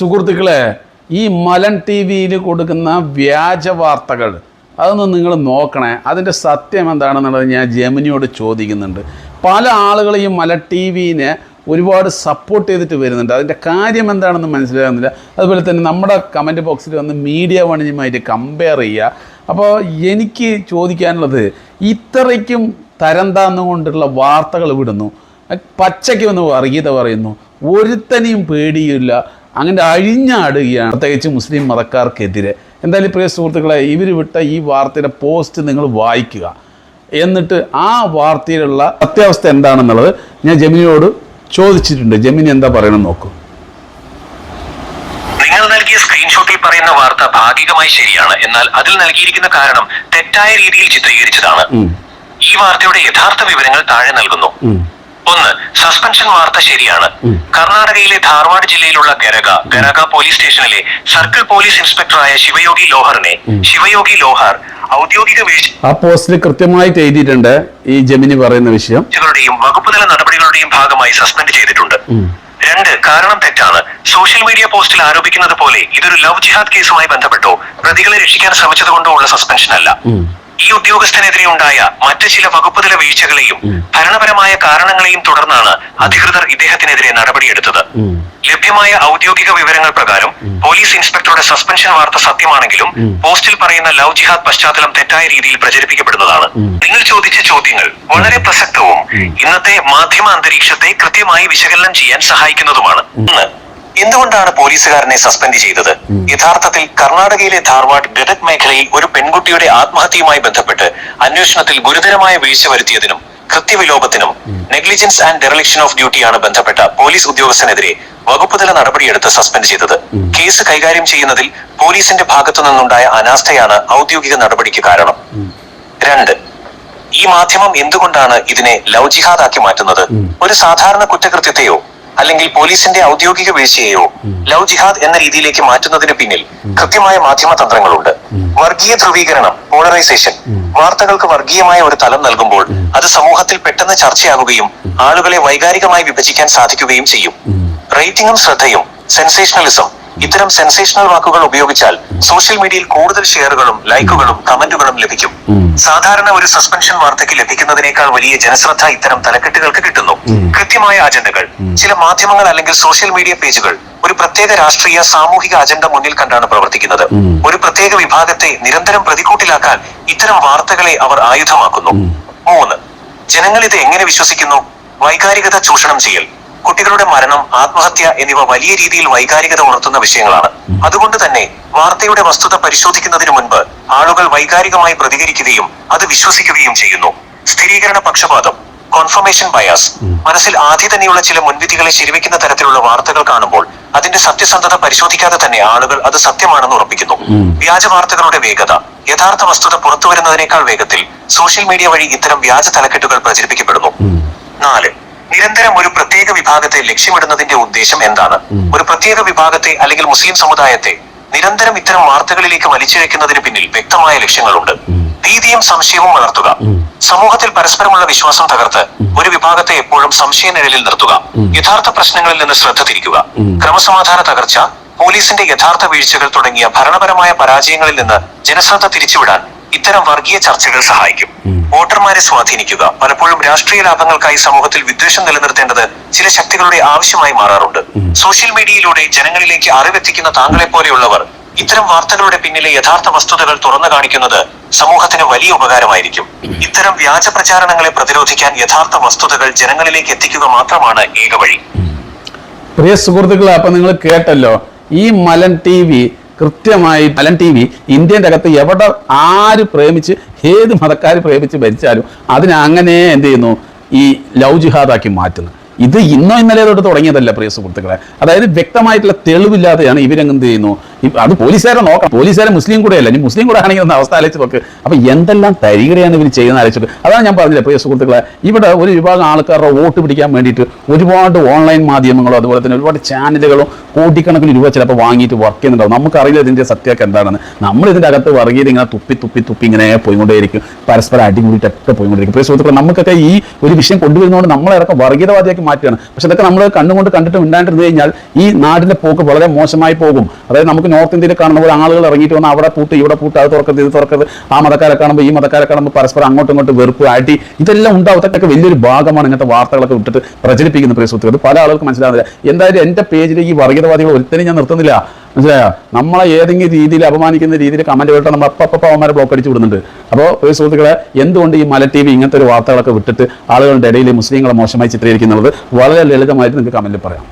സുഹൃത്തുക്കളെ, ഈ മലൻ ടി വിയിൽ കൊടുക്കുന്ന വ്യാജ വാർത്തകൾ അതൊന്ന് നിങ്ങൾ നോക്കണേ. അതിൻ്റെ സത്യം എന്താണെന്നുള്ളത് ഞാൻ ജെമിനിയോട് ചോദിക്കുന്നുണ്ട്. പല ആളുകൾ ഈ മലൻ ടി വിനെ ഒരുപാട് സപ്പോർട്ട് ചെയ്തിട്ട് വരുന്നുണ്ട്. അതിൻ്റെ കാര്യം എന്താണെന്ന് മനസ്സിലാകുന്നില്ല. അതുപോലെ തന്നെ നമ്മുടെ കമൻറ്റ് ബോക്സിൽ വന്ന് മീഡിയ വണിയുമായിട്ട് കമ്പയർ ചെയ്യുക. അപ്പോൾ എനിക്ക് ചോദിക്കാനുള്ളത്, ഇത്രയ്ക്കും തരം താന്നുകൊണ്ടുള്ള വാർത്തകൾ വിടുന്നു, പച്ചയ്ക്ക് വന്ന് വർഗീയത പറയുന്നു, ഒരുത്തനെയും പേടിയില്ല, അങ്ങനെ അഴിഞ്ഞാടുകയാണ്, പ്രത്യേകിച്ച് മുസ്ലിം മതക്കാർക്കെതിരെ. എന്തായാലും പ്രിയ സുഹൃത്തുക്കളെ, ഇവർ വിട്ട ഈ വാർത്തയുടെ പോസ്റ്റ് നിങ്ങൾ വായിക്കുക. എന്നിട്ട് ആ വാർത്തയിലുള്ള സത്യാവസ്ഥ എന്താണെന്നുള്ളത് ഞാൻ ജെമിനിയോട് ചോദിച്ചിട്ടുണ്ട്. ജെമിനി എന്താ പറയണം നോക്കൂ. നിങ്ങൾ നൽകിയ സ്ക്രീൻഷോട്ടിൽ പറയുന്ന വാർത്ത ഭാഗികമായി ശരിയാണ്, എന്നാൽ അതിൽ നൽകിയിരിക്കുന്ന കാരണം തെറ്റായ രീതിയിൽ ചിത്രീകരിച്ചതാണ്. ഈ വാർത്തയുടെ യഥാർത്ഥ വിവരങ്ങൾ താഴെ നൽകുന്നു. 1. സസ്പെൻഷൻ വാർത്ത ശരിയാണ്. കർണാടകയിലെ ധാർവാഡ് ജില്ലയിലുള്ള ഗരഗ പോലീസ് സ്റ്റേഷനിലെ സർക്കിൾ പോലീസ് ഇൻസ്പെക്ടറായ ശിവയോഗി ലോഹാർ ഔദ്യോഗിക ആ പോസ്റ്റിൽ കൃത്യമായിട്ട് എഴുതിയിട്ടുണ്ട് ഈ ജെമിനി പറയുന്ന വിഷയം. വകുപ്പുതല നടപടികളുടെയും ഭാഗമായി സസ്പെൻഡ് ചെയ്തിട്ടുണ്ട്. 2. കാരണം തെറ്റാണ്. സോഷ്യൽ മീഡിയ പോസ്റ്റിൽ ആരോപിക്കുന്നത് പോലെ ഇതൊരു ലവ് ജിഹാദ് കേസുമായി ബന്ധപ്പെട്ടോ പ്രതികളെ രക്ഷിക്കാൻ ശ്രമിച്ചതുകൊണ്ടോ ഉള്ള സസ്പെൻഷൻ അല്ല. ഈ ഉദ്യോഗസ്ഥനെതിരെ ഉണ്ടായ മറ്റ് ചില വകുപ്പുതല വീഴ്ചകളെയും ഭരണപരമായ കാരണങ്ങളെയും തുടർന്നാണ് അധികൃതർ ഇദ്ദേഹത്തിനെതിരെ നടപടിയെടുത്തത്. ലഭ്യമായ ഔദ്യോഗിക വിവരങ്ങൾ പ്രകാരം പോലീസ് ഇൻസ്പെക്ടറുടെ സസ്പെൻഷൻ വാർത്ത സത്യമാണെങ്കിലും പോസ്റ്റിൽ പറയുന്ന ലവ് ജിഹാദ് പശ്ചാത്തലം തെറ്റായ രീതിയിൽ പ്രചരിപ്പിക്കപ്പെടുന്നതാണ്. നിങ്ങൾ ചോദിച്ച ചോദ്യങ്ങൾ വളരെ പ്രസക്തവും ഇന്നത്തെ മാധ്യമ അന്തരീക്ഷത്തെ കൃത്യമായി വിശകലനം ചെയ്യാൻ സഹായിക്കുന്നതുമാണ്. എന്തുകൊണ്ടാണ് പോലീസുകാരനെ സസ്പെൻഡ് ചെയ്തത്? യഥാർത്ഥത്തിൽ കർണാടകയിലെ ധാർവാഡ് ഗദക് മേഖലയിൽ ഒരു പെൺകുട്ടിയുടെ ആത്മഹത്യയുമായി ബന്ധപ്പെട്ട് അന്വേഷണത്തിൽ ഗുരുതരമായ വീഴ്ച വരുത്തിയതിനും കൃത്യവിലോപത്തിനും നെഗ്ലിജൻസ് ആൻഡ് ഡെറലിക്ഷൻ ഓഫ് ഡ്യൂട്ടിയാണ് ബന്ധപ്പെട്ട പോലീസ് ഉദ്യോഗസ്ഥനെതിരെ വകുപ്പുതല നടപടിയെടുത്ത് സസ്പെൻഡ് ചെയ്തത്. കേസ് കൈകാര്യം ചെയ്യുന്നതിൽ പോലീസിന്റെ ഭാഗത്തു നിന്നുണ്ടായ അനാസ്ഥയാണ് ഔദ്യോഗിക നടപടിക്ക് കാരണം. 2. ഈ മാധ്യമം എന്തുകൊണ്ടാണ് ഇതിനെ ലവ് ജിഹാദ് ആക്കി മാറ്റുന്നത്? ഒരു സാധാരണ കുറ്റകൃത്യത്തെയോ അല്ലെങ്കിൽ പോലീസിന്റെ ഔദ്യോഗിക വീഴ്ചയെയോ ലവ് ജിഹാദ് എന്ന രീതിയിലേക്ക് മാറ്റുന്നതിന് പിന്നിൽ കൃത്യമായ മാധ്യമ തന്ത്രങ്ങളുണ്ട്. വർഗീയ ധ്രുവീകരണം, പോളറൈസേഷൻ. വാർത്തകൾക്ക് വർഗീയമായ ഒരു തലം നൽകുമ്പോൾ അത് സമൂഹത്തിൽ പെട്ടെന്ന് ചർച്ചയാകുകയും ആളുകളെ വൈകാരികമായി വിഭജിക്കാൻ സാധിക്കുകയും ചെയ്യും. റേറ്റിംഗും ശ്രദ്ധയും, സെൻസേഷണലിസം. ഇത്തരം സെൻസേഷണൽ വാക്കുകൾ ഉപയോഗിച്ചാൽ സോഷ്യൽ മീഡിയയിൽ കൂടുതൽ ഷെയറുകളും ലൈക്കുകളും കമന്റുകളും ലഭിക്കും. സാധാരണ ഒരു സസ്പെൻഷൻ വാർത്തയ്ക്ക് ലഭിക്കുന്നതിനേക്കാൾ വലിയ ജനശ്രദ്ധ ഇത്തരം തലക്കെട്ടുകൾക്ക് കിട്ടുന്നു. കൃത്യമായ അജണ്ടകൾ. ചില മാധ്യമങ്ങൾ അല്ലെങ്കിൽ സോഷ്യൽ മീഡിയ പേജുകൾ ഒരു പ്രത്യേക രാഷ്ട്രീയ സാമൂഹിക അജണ്ട മുന്നിൽ കണ്ടാണ് പ്രവർത്തിക്കുന്നത്. ഒരു പ്രത്യേക വിഭാഗത്തെ നിരന്തരം പ്രതികൂട്ടിലാക്കാൻ ഇത്തരം വാർത്തകളെ അവർ ആയുധമാക്കുന്നു. 3. ജനങ്ങൾ ഇത് എങ്ങനെ വിശ്വസിക്കുന്നു? വൈകാരികത ചൂഷണം ചെയ്യൽ. കുട്ടികളുടെ മരണം, ആത്മഹത്യ എന്നിവ വലിയ രീതിയിൽ വൈകാരികത ഉണർത്തുന്ന വിഷയങ്ങളാണ്. അതുകൊണ്ട് തന്നെ വാർത്തയുടെ വസ്തുത പരിശോധിക്കുന്നതിന് മുൻപ് ആളുകൾ വൈകാരികമായി പ്രതികരിക്കുകയും അത് വിശ്വസിക്കുകയും ചെയ്യുന്നു. സ്ഥിരീകരണ പക്ഷപാതം, കോൺഫർമേഷൻ ബയാസ്. മനസ്സിൽ ആദ്യം തന്നെയുള്ള ചില മുൻവിധികളെ ശരിവെക്കുന്ന തരത്തിലുള്ള വാർത്തകൾ കാണുമ്പോൾ അതിന്റെ സത്യസന്ധത പരിശോധിക്കാതെ തന്നെ ആളുകൾ അത് സത്യമാണെന്ന് ഉറപ്പിക്കുന്നു. വ്യാജ വാർത്തകളുടെ വേഗത. യഥാർത്ഥ വസ്തുത പുറത്തുവരുന്നതിനേക്കാൾ വേഗത്തിൽ സോഷ്യൽ മീഡിയ വഴി ഇത്തരം വ്യാജ തലക്കെട്ടുകൾ പ്രചരിപ്പിക്കപ്പെടുന്നു. 4. നിരന്തരം ഒരു പ്രത്യേക വിഭാഗത്തെ ലക്ഷ്യമിടുന്നതിന്റെ ഉദ്ദേശം എന്താണ്? ഒരു പ്രത്യേക വിഭാഗത്തെ അല്ലെങ്കിൽ മുസ്ലിം സമുദായത്തെ നിരന്തരം ഇത്തരം വാർത്തകളിലേക്ക് വലിച്ചിഴക്കുന്നതിന് പിന്നിൽ വ്യക്തമായ ലക്ഷ്യങ്ങളുണ്ട്. ഭീതിയും സംശയവും വളർത്തുക. സമൂഹത്തിൽ പരസ്പരമുള്ള വിശ്വാസം തകർത്ത് ഒരു വിഭാഗത്തെ എപ്പോഴും സംശയനിഴലിൽ നിർത്തുക. യഥാർത്ഥ പ്രശ്നങ്ങളിൽ നിന്ന് ശ്രദ്ധ തിരിക്കുക. ക്രമസമാധാന തകർച്ച, പോലീസിന്റെ യഥാർത്ഥ വീഴ്ചകൾ തുടങ്ങിയ ഭരണപരമായ പരാജയങ്ങളിൽ നിന്ന് ജനശ്രദ്ധ തിരിച്ചുവിടാൻ ഇത്തരം വർഗീയ ചർച്ചകൾ സഹായിക്കും. വോട്ടർമാരെ സ്വാധീനിക്കുക. പലപ്പോഴും രാഷ്ട്രീയ ലാഭങ്ങൾക്കായി സമൂഹത്തിൽ വിദ്വേഷം നിലനിർത്തേണ്ടത് ചില ശക്തികളുടെ ആവശ്യമായി മാറാറുണ്ട്. സോഷ്യൽ മീഡിയയിലൂടെ ജനങ്ങളിലേക്ക് അറിവെത്തിക്കുന്ന താങ്കളെ പോലെയുള്ളവർ ഇത്തരം വാർത്തകളുടെ പിന്നിലെ യഥാർത്ഥ വസ്തുതകൾ തുറന്നു കാണിക്കുന്നത് സമൂഹത്തിന് വലിയ ഉപകാരമായിരിക്കും. ഇത്തരം വ്യാജ പ്രചാരണങ്ങളെ പ്രതിരോധിക്കാൻ യഥാർത്ഥ വസ്തുതകൾ ജനങ്ങളിലേക്ക് എത്തിക്കുക മാത്രമാണ് ഏക വഴി. പ്രിയ സുഹൃത്തുക്കളെ, അപ്പൊ നിങ്ങൾ കേട്ടല്ലോ, ഈ മലൻ ടി വി കൃത്യമായി മലൻ ടി വി ഇന്ത്യൻ്റെ അകത്ത് എവിടെ ആര് പ്രേമിച്ച് ഏത് മതക്കാർ പ്രേമിച്ച് ഭരിച്ചാലും അതിനങ്ങനെ എന്ത് ചെയ്യുന്നു, ഈ ലവ് ജിഹാദാക്കി മാറ്റുന്നു. ഇത് ഇന്നോ ഇന്നലെ തൊട്ട് തുടങ്ങിയതല്ല പ്രിയ സുഹൃത്തുക്കളെ. അതായത് വ്യക്തമായിട്ടുള്ള തെളിവില്ലാതെയാണ് ഇവരെന്ത് ചെയ്യുന്നു, അത് പോലീസുകാരെ നോക്കണം. പോലീസുകാരെ മുസ്ലിം കൂടെ അല്ല, ഇനി മുസ്ലിം കൂടെ ആണെങ്കിൽ ഒന്ന് അവസ്ഥ ആലോചിച്ച് നോക്ക്. അപ്പോൾ എന്തെല്ലാം തരികടയാണ് ഇവർ ചെയ്യുന്ന ആലോചിച്ചിട്ട്. അതാണ് ഞാൻ പറഞ്ഞില്ല പ്രിയ സുഹൃത്തുക്കളെ, ഇവിടെ ഒരു വിഭാഗം ആൾക്കാരുടെ വോട്ട് പിടിക്കാൻ വേണ്ടിയിട്ട് ഒരുപാട് ഓൺലൈൻ മാധ്യമങ്ങളും അതുപോലെ തന്നെ ഒരുപാട് ചാനലുകളും കോടിക്കണക്കിന് രൂപ ചിലപ്പോൾ വാങ്ങിയിട്ട് വർക്ക് ചെയ്യുന്നുണ്ടാവും. നമുക്കറിയില്ല ഇതിൻ്റെ സത്യമൊക്കെ എന്താണെന്ന്. നമ്മൾ ഇതിൻ്റെ അകത്ത് വർഗീയത ഇങ്ങനെ തുപ്പി ഇങ്ങനെ പോയിക്കൊണ്ടേയിരിക്കും, പരസ്പരം അടികൂടിയിട്ടൊക്കെ പോയിക്കൊണ്ടിരിക്കും. പ്രിയ സുഹൃത്തുക്കളെ, നമുക്കൊക്കെ ഈ ഒരു വിഷയം കൊണ്ടുവരുന്നതുകൊണ്ട് നമ്മളെ വർഗീയതവാദിയാക്കി മാറ്റുകയാണ്. പക്ഷെ ഇതൊക്കെ നമ്മൾ കണ്ണുകൊണ്ട് കണ്ടിട്ട് മിണ്ടാണ്ടിരുന്നു കഴിഞ്ഞാൽ ഈ നാടിൻ്റെ പോക്ക് വളരെ മോശമായി പോകും. അതായത് നമുക്ക് നോർത്ത് ഇന്ത്യയിൽ കാണുന്ന പോലെ ആളുകൾ ഇറങ്ങിയിട്ട് വന്ന് അവിടെ പൂട്ട് ഇവിടെ പൂട്ട്, അത് തുറക്കരുത് ഇത് തുറക്കരുത്, ആ മതക്കാരെ കാണുമ്പോൾ ഈ മതക്കാരെ കാണുമ്പോൾ പരസ്പരം അങ്ങോട്ടും ഇങ്ങോട്ടും വെറുപ്പ് അടി ഇതെല്ലാം ഉണ്ടാവും. ഇതൊക്കെ വലിയൊരു ഭാഗമാണ് ഇങ്ങനത്തെ വാർത്തകളൊക്കെ വിട്ടിട്ട് പ്രചരിപ്പിക്കുന്ന പ്രിയ സുഹൃത്തുക്കൾ. ഇത് പല ആളുകൾക്ക് മനസ്സിലാകുന്നില്ല. എന്തായാലും എൻ്റെ പേജിൽ ഈ വർഗീയതവാദികൾ ഒരുത്തരും ഞാൻ നിർത്തുന്നില്ല, മനസ്സിലായോ? നമ്മളെ ഏതെങ്കിലും രീതിയിൽ അപമാനിക്കുന്ന രീതിയിൽ കമന്റ് കേട്ടാൽ നമ്മൾ അപ്പം അവന്മാരെ ബ്ലോക്ക് അടിച്ച് വിടുന്നുണ്ട്. അപ്പോൾ പ്രിയ സുഹൃത്തുക്കളെ, എന്തുകൊണ്ട് ഈ മല TV ഇങ്ങനത്തെ ഒരു വാർത്തകളൊക്കെ വിട്ടിട്ട് ആളുകളുടെ ഇടയിൽ മുസ്ലിങ്ങളെ മോശമായി ചിത്രീകരിക്കുന്നുള്ളത് വളരെ ലളിതമായിട്ട് നിങ്ങൾക്ക് കമന്റിൽ പറയാം.